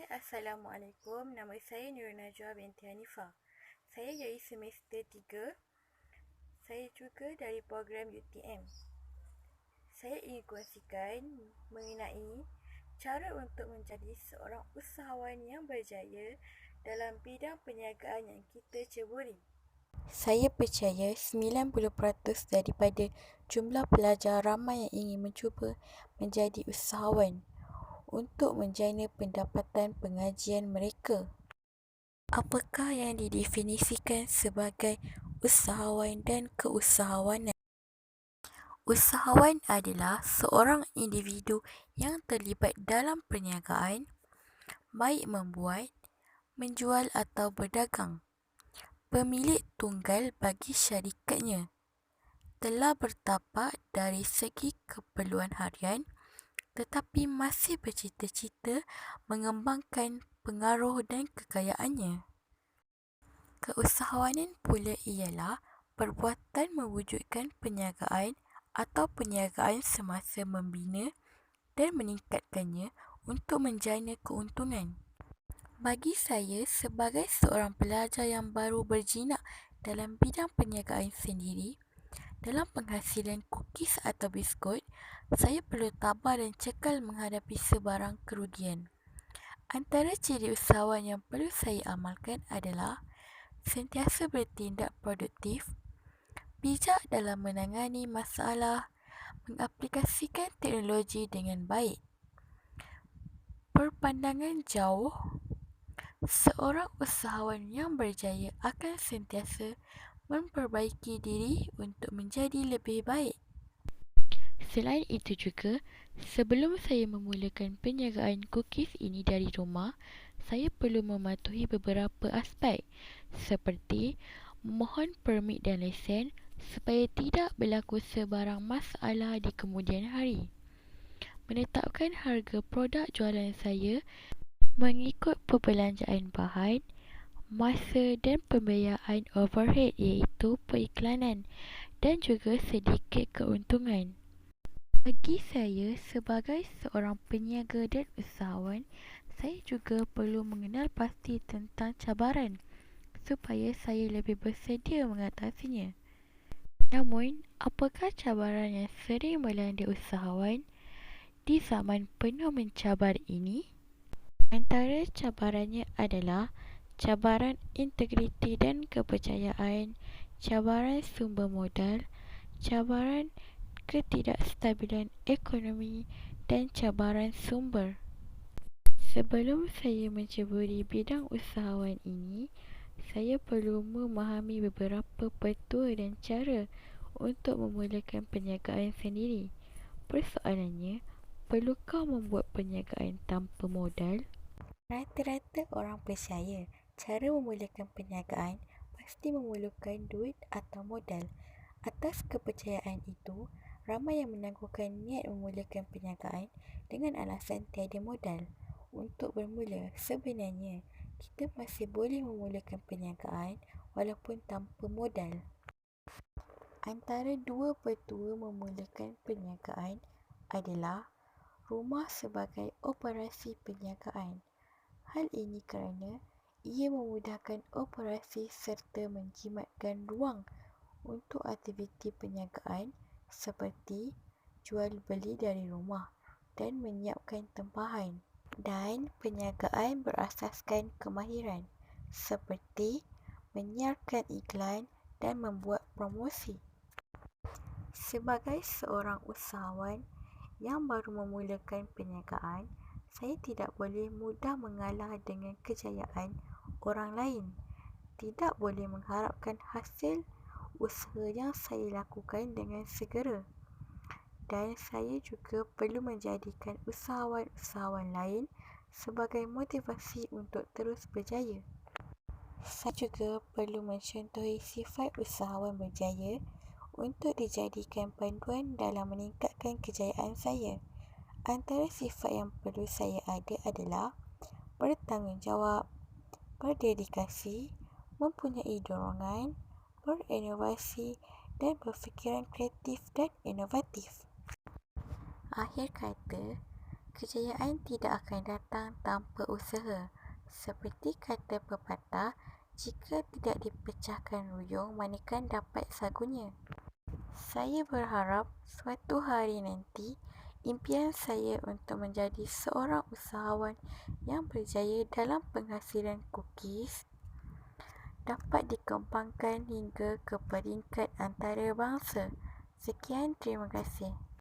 Assalamualaikum. Nama saya Nurul Najwa binti Hanifah. Saya dari semester 3. Saya juga dari program UTM. Saya ingin kongsikan mengenai cara untuk menjadi seorang usahawan yang berjaya dalam bidang perniagaan yang kita ceburi. Saya percaya 90% daripada jumlah pelajar ramai yang ingin mencuba menjadi usahawan untuk menjana pendapatan pengajian mereka. Apakah yang didefinisikan sebagai usahawan dan keusahawanan? Usahawan adalah seorang individu yang terlibat dalam perniagaan, baik membuat, menjual atau berdagang. Pemilik tunggal bagi syarikatnya telah bertapak dari segi keperluan harian, tetapi masih bercita-cita mengembangkan pengaruh dan kekayaannya. Keusahawanan pula ialah perbuatan mewujudkan perniagaan atau perniagaan semasa membina dan meningkatkannya untuk menjana keuntungan. Bagi saya, sebagai seorang pelajar yang baru berjinak dalam bidang perniagaan sendiri, dalam penghasilan cookies atau biskut, saya perlu tabah dan cekal menghadapi sebarang kerugian. Antara ciri usahawan yang perlu saya amalkan adalah sentiasa bertindak produktif, bijak dalam menangani masalah, mengaplikasikan teknologi dengan baik, berpandangan jauh. Seorang usahawan yang berjaya akan sentiasa memperbaiki diri untuk menjadi lebih baik. Selain itu juga, sebelum saya memulakan perniagaan cookies ini dari rumah, saya perlu mematuhi beberapa aspek seperti memohon permit dan lesen supaya tidak berlaku sebarang masalah di kemudian hari. Menetapkan harga produk jualan saya mengikut perbelanjaan bahan, masa dan pembiayaan overhead iaitu periklanan dan juga sedikit keuntungan. Bagi saya sebagai seorang peniaga dan usahawan, saya juga perlu mengenal pasti tentang cabaran supaya saya lebih bersedia mengatasinya. Namun, apakah cabaran yang sering melanda usahawan di zaman penuh mencabar ini? Antara cabarannya adalah cabaran integriti dan kepercayaan, cabaran sumber modal, cabaran ketidakstabilan ekonomi dan cabaran sumber. Sebelum saya menceburi bidang usahawan ini, saya perlu memahami beberapa petua dan cara untuk memulakan perniagaan sendiri. Persoalannya, perlukah membuat perniagaan tanpa modal? Rata-rata orang percaya cara memulakan perniagaan pasti memerlukan duit atau modal. Atas kepercayaan itu, ramai yang menangguhkan niat memulakan perniagaan dengan alasan tiada modal. Untuk bermula, sebenarnya kita masih boleh memulakan perniagaan walaupun tanpa modal. Antara dua petua memulakan perniagaan adalah rumah sebagai operasi perniagaan. Hal ini kerana ia memudahkan operasi serta menjimatkan ruang untuk aktiviti perniagaan seperti jual beli dari rumah dan menyiapkan tempahan, dan perniagaan berasaskan kemahiran seperti menyiarkan iklan dan membuat promosi. Sebagai seorang usahawan yang baru memulakan perniagaan, saya tidak boleh mudah mengalah dengan kejayaan orang lain. Tidak boleh mengharapkan hasil usaha yang saya lakukan dengan segera. Dan saya juga perlu menjadikan usahawan-usahawan lain sebagai motivasi untuk terus berjaya. Saya juga perlu mencontohi sifat usahawan berjaya untuk dijadikan panduan dalam meningkatkan kejayaan saya. Antara sifat yang perlu saya ada adalah bertanggungjawab, berdedikasi, mempunyai dorongan, berinovasi dan berfikiran kreatif dan inovatif. Akhir kata, Kejayaan tidak akan datang tanpa usaha. Seperti kata pepatah, jika tidak dipecahkan ruyung, manakan dapat sagunya. Saya berharap suatu hari nanti, impian saya untuk menjadi seorang usahawan yang berjaya dalam penghasilan kukis dapat dikembangkan hingga ke peringkat antarabangsa. Sekian, terima kasih.